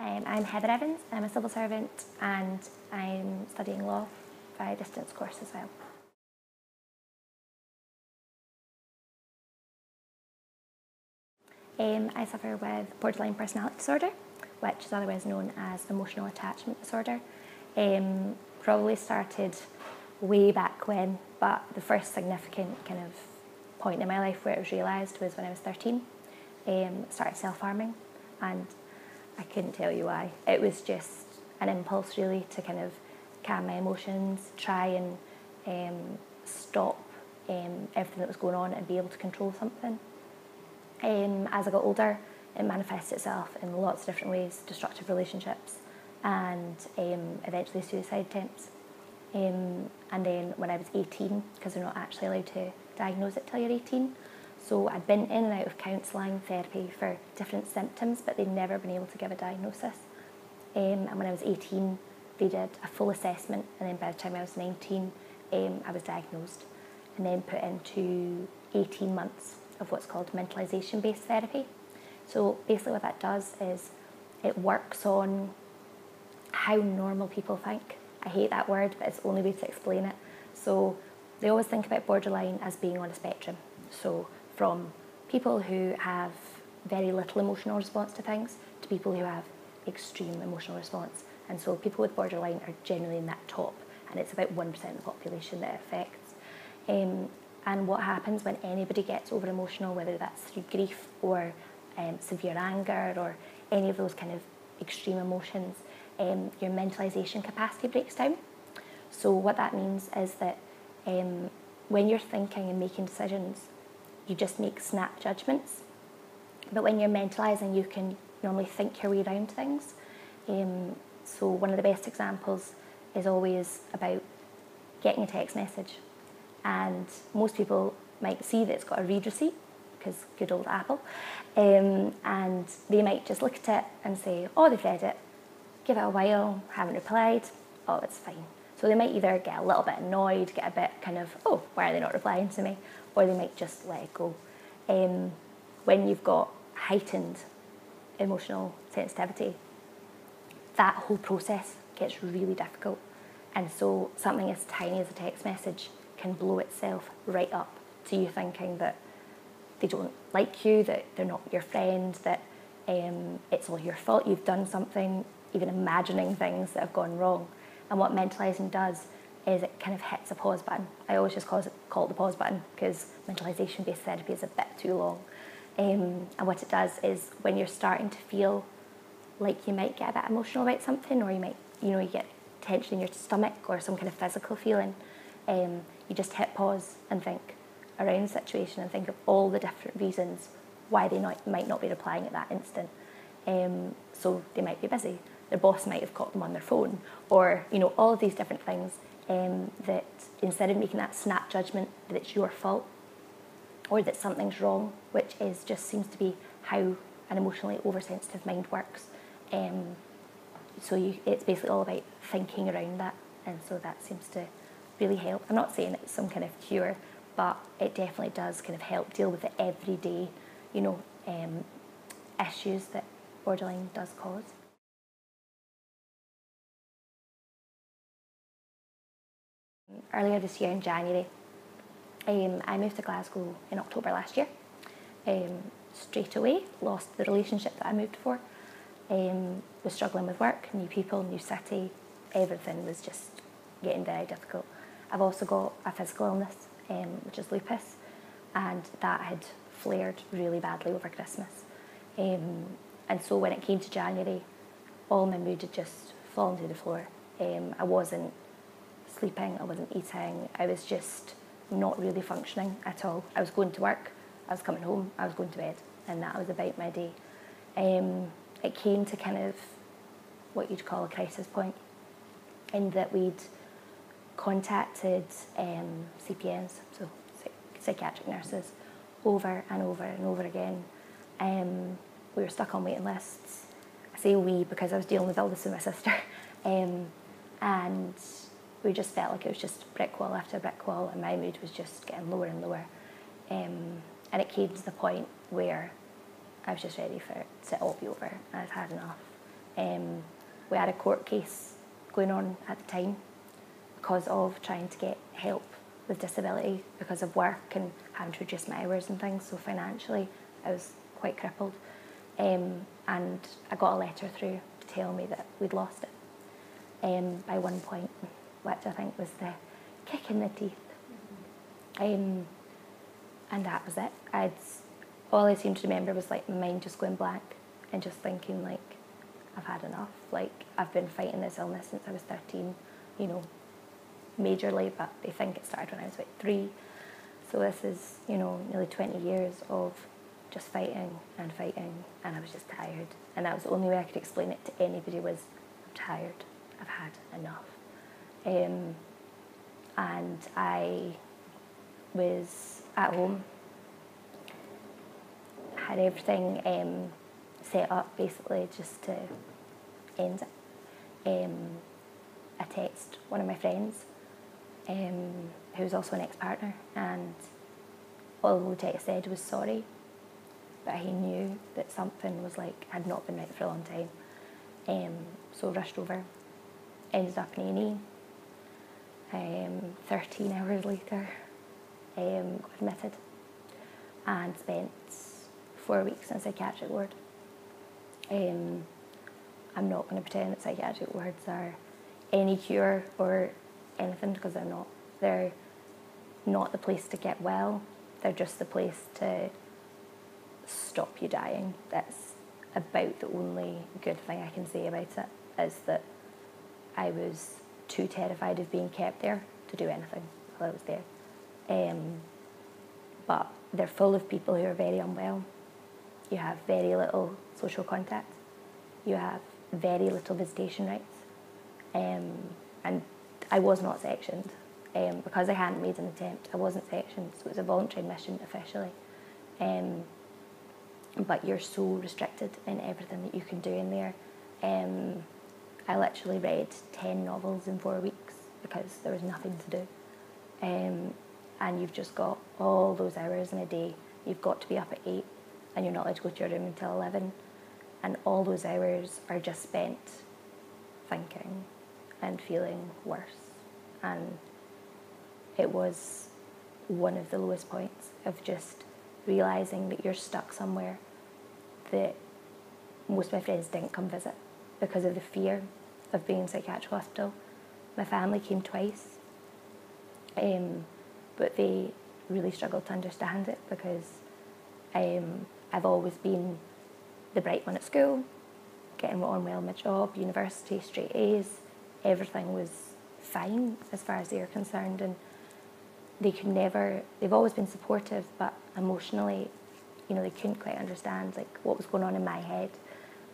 I'm Heather Evans, I'm a civil servant and I'm studying law by distance course as well. I suffer with borderline personality disorder, which is otherwise known as emotional attachment disorder. Probably started way back when, but the first significant kind of point in my life where it was realised was when I was 13. Started self-harming, and I couldn't tell you why. It was just an impulse really to kind of calm my emotions, try and stop everything that was going on and be able to control something. As I got older, it manifested itself in lots of different ways: destructive relationships and eventually suicide attempts. And then when I was 18, because they're not actually allowed to diagnose it till you're 18, so I'd been in and out of counselling, therapy for different symptoms, but they'd never been able to give a diagnosis. And when I was 18, they did a full assessment, and then by the time I was 19, I was diagnosed and then put into 18 months of what's called mentalisation-based therapy. So basically what that does is it works on how normal people think. I hate that word, but it's the only way to explain it. So they always think about borderline as being on a spectrum. So from people who have very little emotional response to things to people who have extreme emotional response. And so people with borderline are generally in that top, and it's about 1% of the population that it affects. And what happens when anybody gets over emotional, whether that's through grief or severe anger or any of those kind of extreme emotions, your mentalisation capacity breaks down. So what that means is that when you're thinking and making decisions, you just make snap judgments. But when you're mentalising, you can normally think your way around things. So one of the best examples is always about getting a text message. And most people might see that it's got a read receipt, because good old Apple, and they might just look at it and say, oh, they've read it, give it a while, haven't replied, oh, it's fine. So they might either get a little bit annoyed, get a bit kind of, oh, why are they not replying to me? Or they might just let it go. When you've got heightened emotional sensitivity, that whole process gets really difficult. And so something as tiny as a text message can blow itself right up to you thinking that they don't like you, that they're not your friend, that it's all your fault, you've done something, even imagining things that have gone wrong. And what mentalising does is it kind of hits a pause button. I always just call it the pause button, because mentalisation-based therapy is a bit too long. And what it does is when you're starting to feel like you might get a bit emotional about something, or you might, you get tension in your stomach or some kind of physical feeling, you just hit pause and think around the situation and think of all the different reasons why they might not be replying at that instant. So they might be busy, their boss might have caught them on their phone, or all of these different things, that instead of making that snap judgment that it's your fault or that something's wrong, which just seems to be how an emotionally oversensitive mind works. So it's basically all about thinking around that, and so that seems to really help. I'm not saying it's some kind of cure, but it definitely does kind of help deal with the everyday, issues that borderline does cause. Earlier this year in January, I moved to Glasgow in October last year. Straight away lost the relationship that I moved for. Was struggling with work, new people, new city, everything was just getting very difficult. I've also got a physical illness, which is lupus, and that had flared really badly over Christmas. And so when it came to January, all my mood had just fallen to the floor. I wasn't sleeping, I wasn't eating, I was just not really functioning at all. I was going to work, I was coming home, I was going to bed, and that was about my day. It came to kind of what you'd call a crisis point, in that we'd contacted CPNs, so psychiatric nurses, over and over and over again. We were stuck on waiting lists. I say we because I was dealing with all this with my sister, and we just felt like it was just brick wall after brick wall, and my mood was just getting lower and lower. And it came to the point where I was just ready for it to all be over. I'd had enough. We had a court case going on at the time because of trying to get help with disability because of work and having to reduce my hours and things. So financially, I was quite crippled. And I got a letter through to tell me that we'd lost it by 1 point, which I think was the kick in the teeth. And that was it. All I seemed to remember was like my mind just going blank and just thinking like, I've had enough. Like, I've been fighting this illness since I was 13, you know, majorly, but they think it started when I was about 3. So this is, you know, nearly 20 years of just fighting, and I was just tired. And that was the only way I could explain it to anybody was, I'm tired, I've had enough. And I was at home, had everything set up basically just to end it. I texted one of my friends who was also an ex-partner, and all the text said was sorry, but he knew that something was like, had not been right for a long time. So rushed over, ended up in A&E. 13 hours later, got admitted and spent 4 weeks in a psychiatric ward. I'm not going to pretend that psychiatric wards are any cure or anything, because they're not. They're not the place to get well. They're just the place to stop you dying. That's about the only good thing I can say about it, is that I was too terrified of being kept there to do anything while I was there. But they're full of people who are very unwell. You have very little social contact. You have very little visitation rights. And I was not sectioned. Because I hadn't made an attempt, I wasn't sectioned, so it was a voluntary admission officially. But you're so restricted in everything that you can do in there. I literally read 10 novels in 4 weeks because there was nothing to do. And you've just got all those hours in a day. You've got to be up at 8 and you're not allowed to go to your room until 11. And all those hours are just spent thinking and feeling worse. And it was one of the lowest points of just realising that you're stuck somewhere that most of my friends didn't come visit because of the fear of being in psychiatric hospital. My family came twice, but they really struggled to understand it because I've always been the bright one at school, getting on well in my job, university, straight A's. Everything was fine as far as they were concerned, and they've always been supportive, but emotionally, you know, they couldn't quite understand like what was going on in my head.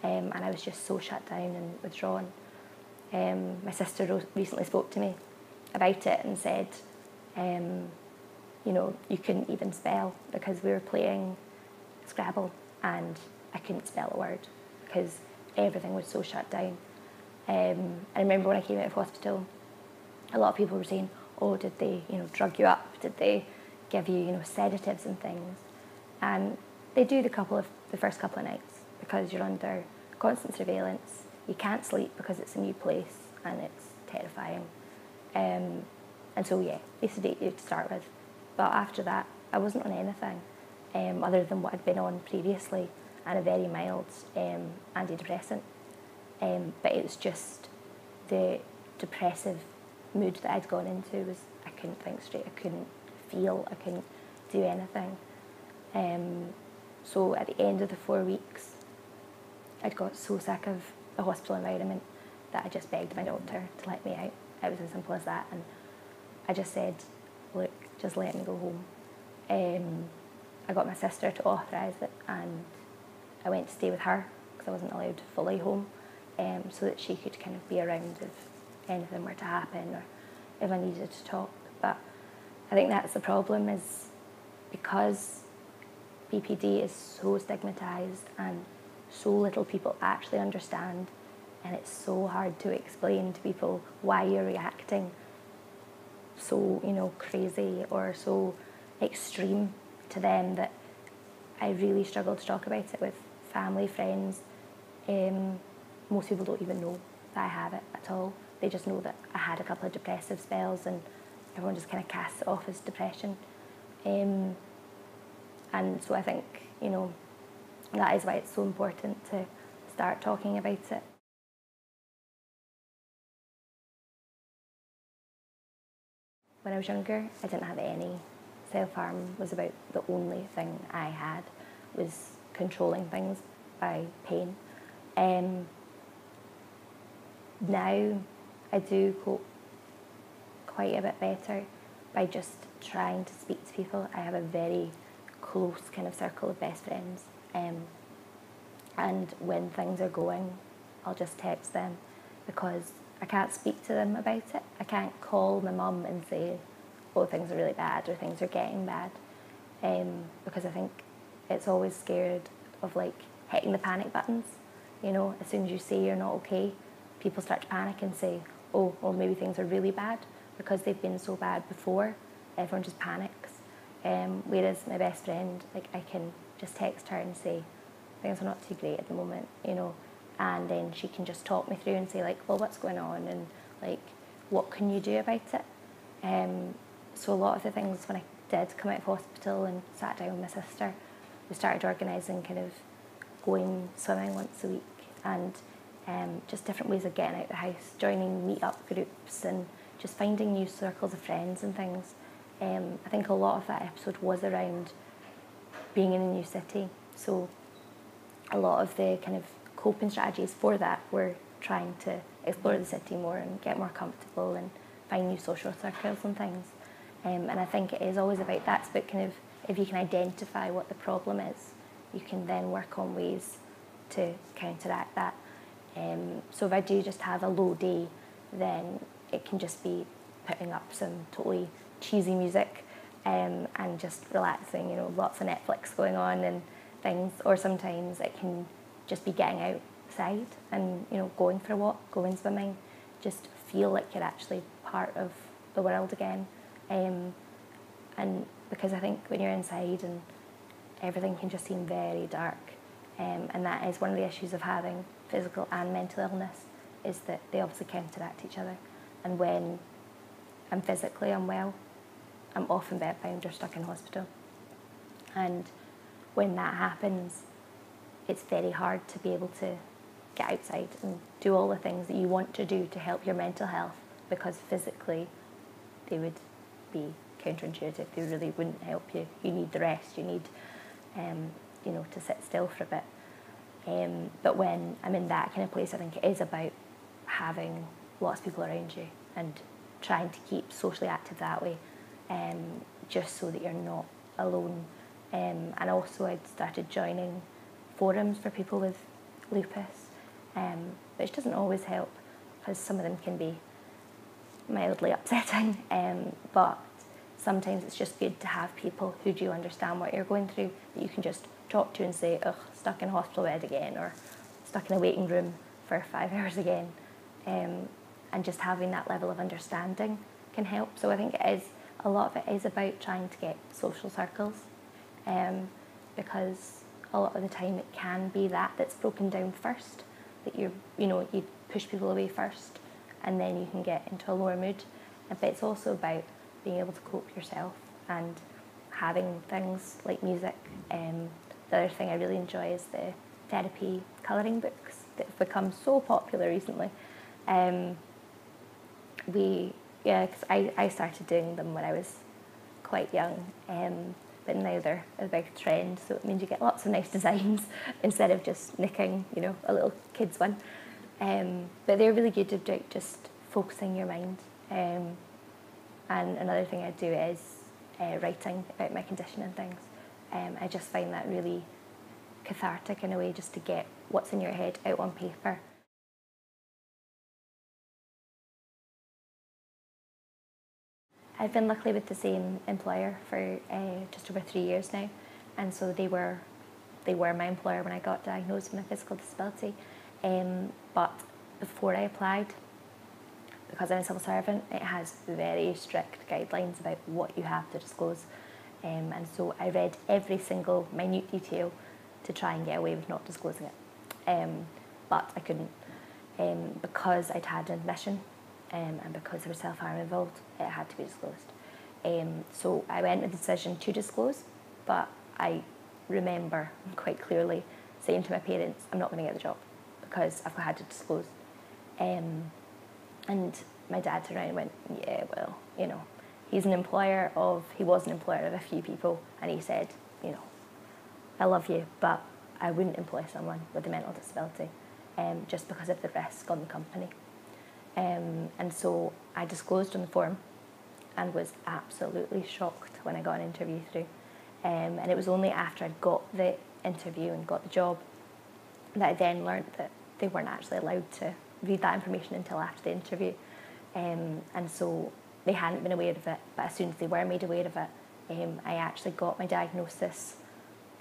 And I was just so shut down and withdrawn. My sister recently spoke to me about it and said, you know, you couldn't even spell because we were playing Scrabble and I couldn't spell a word because everything was so shut down. I remember when I came out of hospital, a lot of people were saying, oh, did they, you know, drug you up? Did they give you, you know, sedatives and things? And they do the first couple of nights because you're under constant surveillance. You can't sleep because it's a new place and it's terrifying. And so, yeah, they sedate you to start with. But after that, I wasn't on anything other than what I'd been on previously, and a very mild antidepressant. But it was just the depressive mood that I'd gone into was I couldn't think straight, I couldn't feel, I couldn't do anything. So at the end of the 4 weeks, I'd got so sick of the hospital environment that I just begged my doctor to let me out. It was as simple as that, and I just said, look, just let me go home. I got my sister to authorise it, and I went to stay with her because I wasn't allowed fully home, so that she could kind of be around if anything were to happen or if I needed to talk. But I think that's the problem, is because BPD is so stigmatised and so little people actually understand, and it's so hard to explain to people why you're reacting so, you know, crazy or so extreme to them, that I really struggle to talk about it with family, friends, most people don't even know that I have it at all. They just know that I had a couple of depressive spells, and everyone just kind of casts it off as depression. And so I think, you know, that is why it's so important to start talking about it. When I was younger, I didn't have any. Self-harm was about the only thing I had, was controlling things by pain. Now I do cope quite a bit better by just trying to speak to people. I have a very close kind of circle of best friends, and when things are going, I'll just text them, because I can't speak to them about it. I can't call my mum and say, oh, things are really bad or things are getting bad, because I think it's always scared of like hitting the panic buttons. You know, as soon as you say you're not okay, people start to panic and say, oh, well, maybe things are really bad, because they've been so bad before. Everyone just panics. Whereas my best friend, like, I can just text her and say, things are not too great at the moment, you know, and then she can just talk me through and say, like, well, what's going on, and like, what can you do about it? So a lot of the things, when I did come out of hospital and sat down with my sister, we started organising kind of going swimming once a week, and just different ways of getting out of the house, joining meet-up groups and just finding new circles of friends and things. I think a lot of that episode was around being in a new city, so a lot of the kind of coping strategies for that were trying to explore the city more and get more comfortable and find new social circles and things. And I think it is always about that. It's about kind of, if you can identify what the problem is, you can then work on ways to counteract that. So if I do just have a low day, then it can just be putting up some totally cheesy music, and just relaxing, you know, lots of Netflix going on and things. Or sometimes it can just be getting outside and, you know, going for a walk, going swimming, just feel like you're actually part of the world again. And because I think when you're inside and everything can just seem very dark, and that is one of the issues of having physical and mental illness, is that they obviously counteract each other. And when I'm physically unwell, I'm often bedbound or stuck in hospital. And when that happens, it's very hard to be able to get outside and do all the things that you want to do to help your mental health, because physically they would be counterintuitive. They really wouldn't help you. You need the rest. You need, you know, to sit still for a bit. But when I'm in that kind of place, I think it is about having lots of people around you and trying to keep socially active that way, just so that you're not alone. And also I'd started joining forums for people with lupus, which doesn't always help, because some of them can be mildly upsetting, but sometimes it's just good to have people who do understand what you're going through, that you can just talk to and say, ugh, stuck in a hospital bed again, or stuck in a waiting room for 5 hours again, and just having that level of understanding can help. So I think a lot of it is about trying to get social circles, because a lot of the time it can be that's broken down first, that you push people away first, and then you can get into a lower mood. But it's also about being able to cope yourself and having things like music. The other thing I really enjoy is the therapy colouring books that have become so popular recently. Because I started doing them when I was quite young, but now they're a big trend, so it means you get lots of nice designs instead of just nicking, you know, a little kid's one. But they're really good at just focusing your mind. And another thing I do is writing about my condition and things. I just find that really cathartic in a way, just to get what's in your head out on paper. I've been luckily with the same employer for just over 3 years now, and so they were my employer when I got diagnosed with a physical disability. But before I applied, because I'm a civil servant, it has very strict guidelines about what you have to disclose, and so I read every single minute detail to try and get away with not disclosing it, but I couldn't. because I'd had an admission and because there was self-harm involved, it had to be disclosed. So I went with the decision to disclose, but I remember quite clearly saying to my parents, I'm not going to get the job because I've had to disclose. And my dad turned around and went, yeah, well, you know, he was an employer of a few people, and he said, you know, I love you, but I wouldn't employ someone with a mental disability just because of the risk on the company. And so I disclosed on the form and was absolutely shocked when I got an interview through. And it was only after I'd got the interview and got the job that I then learned that they weren't actually allowed to read that information until after the interview. And so they hadn't been aware of it, but as soon as they were made aware of it, I actually got my diagnosis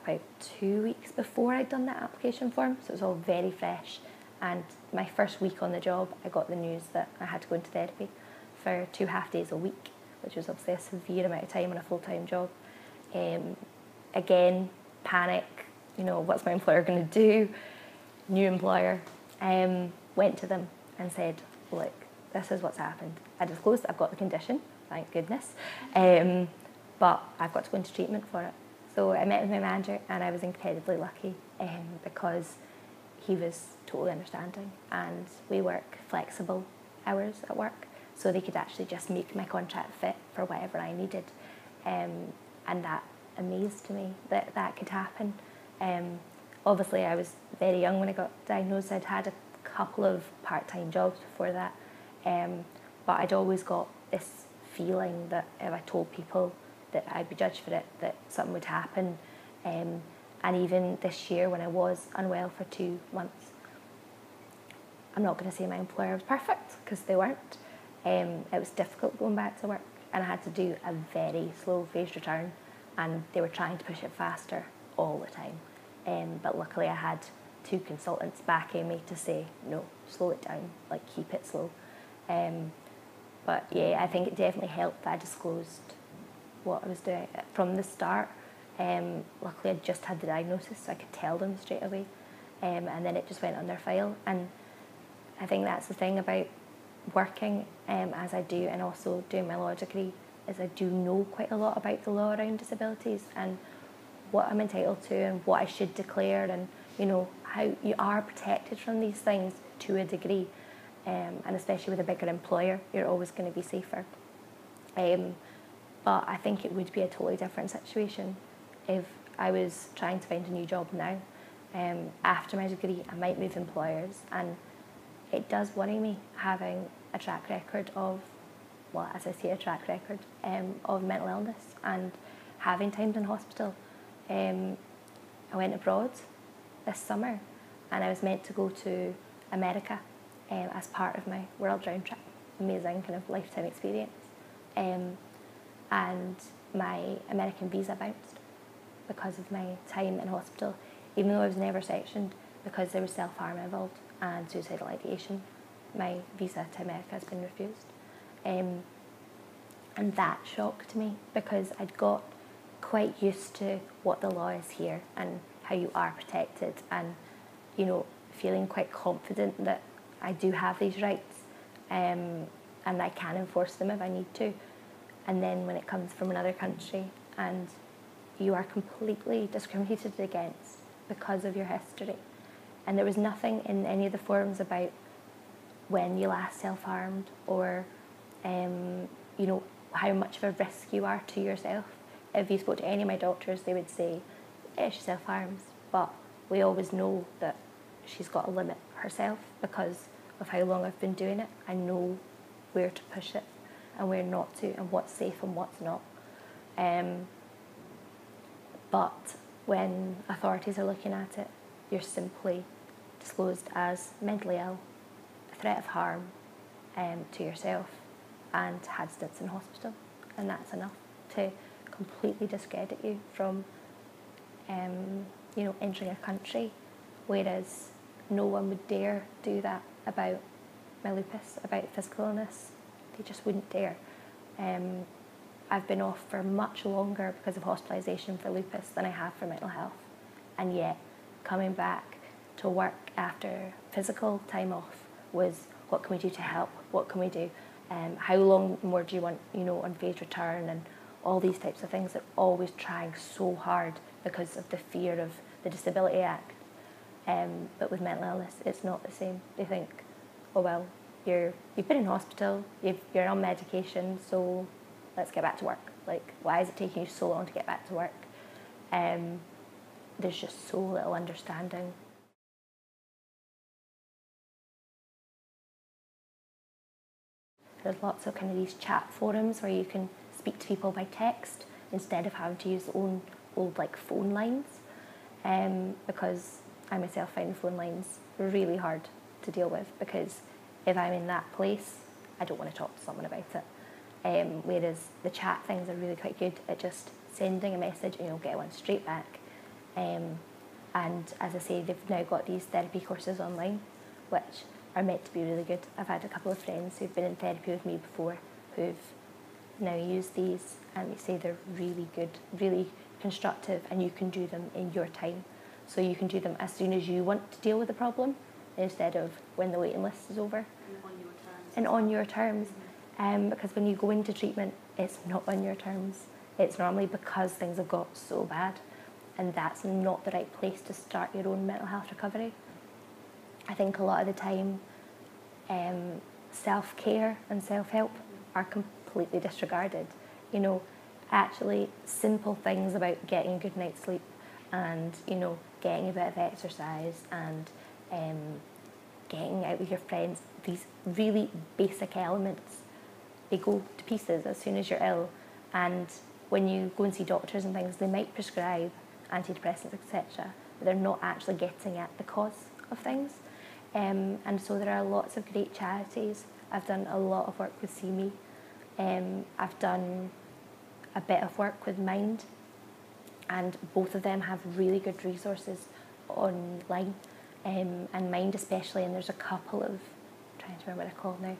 about 2 weeks before I'd done that application form, so it was all very fresh. And my first week on the job, I got the news that I had to go into therapy for 2 half days a week, which was obviously a severe amount of time on a full-time job. Again, panic, you know, what's my employer going to do? New employer. Went to them and said, look, this is what's happened. I disclosed that I've got the condition, thank goodness, but I've got to go into treatment for it. So I met with my manager, and I was incredibly lucky because he was totally understanding, and we work flexible hours at work, so they could actually just make my contract fit for whatever I needed. And that amazed me that that could happen. Obviously, I was very young when I got diagnosed. I'd had a couple of part-time jobs before that, but I'd always got this feeling that if I told people that I'd be judged for it, that something would happen. And even this year when I was unwell for 2 months, I'm not going to say my employer was perfect, because they weren't. It was difficult going back to work, and I had to do a very slow phased return, and they were trying to push it faster all the time. But luckily I had 2 consultants backing me to say, no, slow it down, like keep it slow. But yeah, I think it definitely helped that I disclosed what I was doing from the start. Luckily I just had the diagnosis, so I could tell them straight away, and then it just went on their file. And I think that's the thing about working as I do, and also doing my law degree, is I do know quite a lot about the law around disabilities and what I'm entitled to and what I should declare, and you know how you are protected from these things to a degree, and especially with a bigger employer, you're always going to be safer. But I think it would be a totally different situation if I was trying to find a new job now. After my degree, I might move employers, and it does worry me having a track record of, well, as I say, a track record of mental illness and having times in hospital. I went abroad this summer, and I was meant to go to America as part of my world round trip. Amazing kind of lifetime experience. And my American visa bounced because of my time in hospital, even though I was never sectioned, because there was self-harm involved and suicidal ideation. My visa to America has been refused. And that shocked me, because I'd got quite used to what the law is here and how you are protected, and you know, feeling quite confident that I do have these rights, and I can enforce them if I need to. And then when it comes from another country and you are completely discriminated against because of your history, and there was nothing in any of the forums about when you last self-harmed, or you know, how much of a risk you are to yourself. If you spoke to any of my doctors, they would say, yeah, she self-harms, but we always know that she's got to limit herself because of how long I've been doing it. I know where to push it and where not to, and what's safe and what's not. But when authorities are looking at it, you're simply disclosed as mentally ill, a threat of harm to yourself, and had stints in hospital, and that's enough to completely discredit you from you know, entering a country, whereas no one would dare do that about my lupus, about physical illness. They just wouldn't dare. I've been off for much longer because of hospitalisation for lupus than I have for mental health, and yet coming back to work after physical time off was, what can we do to help? What can we do? How long more do you want, on phase return, and all these types of things. They're always trying so hard because of the fear of the Disability Act. But with mental illness, it's not the same. They think, oh well, you've been in hospital, you're on medication, so let's get back to work. Like, why is it taking you so long to get back to work? There's just so little understanding. There's lots of kind of these chat forums where you can speak to people by text instead of having to use the old like phone lines, because I myself find phone lines really hard to deal with, because if I'm in that place, I don't want to talk to someone about it. Whereas the chat things are really quite good at just sending a message and you'll get one straight back. And as I say, they've now got these therapy courses online, which are meant to be really good. I've had a couple of friends who've been in therapy with me before who've now used these, and they say they're really good, really constructive, and you can do them in your time. So you can do them as soon as you want to deal with the problem, instead of when the waiting list is over. And on your terms. Because when you go into treatment, it's not on your terms. It's normally because things have got so bad, and that's not the right place to start your own mental health recovery. I think a lot of the time, self-care and self-help are completely disregarded. Actually simple things about getting a good night's sleep, and getting a bit of exercise, and getting out with your friends. These really basic elements, they go to pieces as soon as you're ill. And when you go and see doctors and things, they might prescribe antidepressants, etc., but they're not actually getting at the cause of things. And so there are lots of great charities. I've done a lot of work with See Me. I've done a bit of work with Mind, and both of them have really good resources online, and Mind especially, and there's a couple of, I'm trying to remember what they're called now,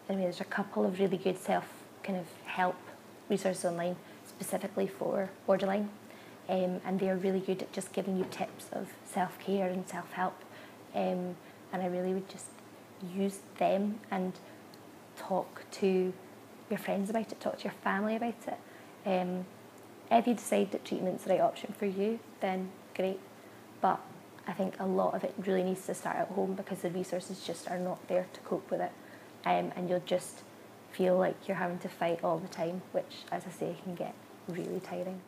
anyway, there's a couple of really good help resources online specifically for borderline, and they're really good at just giving you tips of self-care and self-help, and I really would just use them and talk to your friends about it, talk to your family about it. If you decide that treatment's the right option for you, then great, but I think a lot of it really needs to start at home, because the resources just are not there to cope with it, and you'll just feel like you're having to fight all the time, which, as I say, can get really tiring.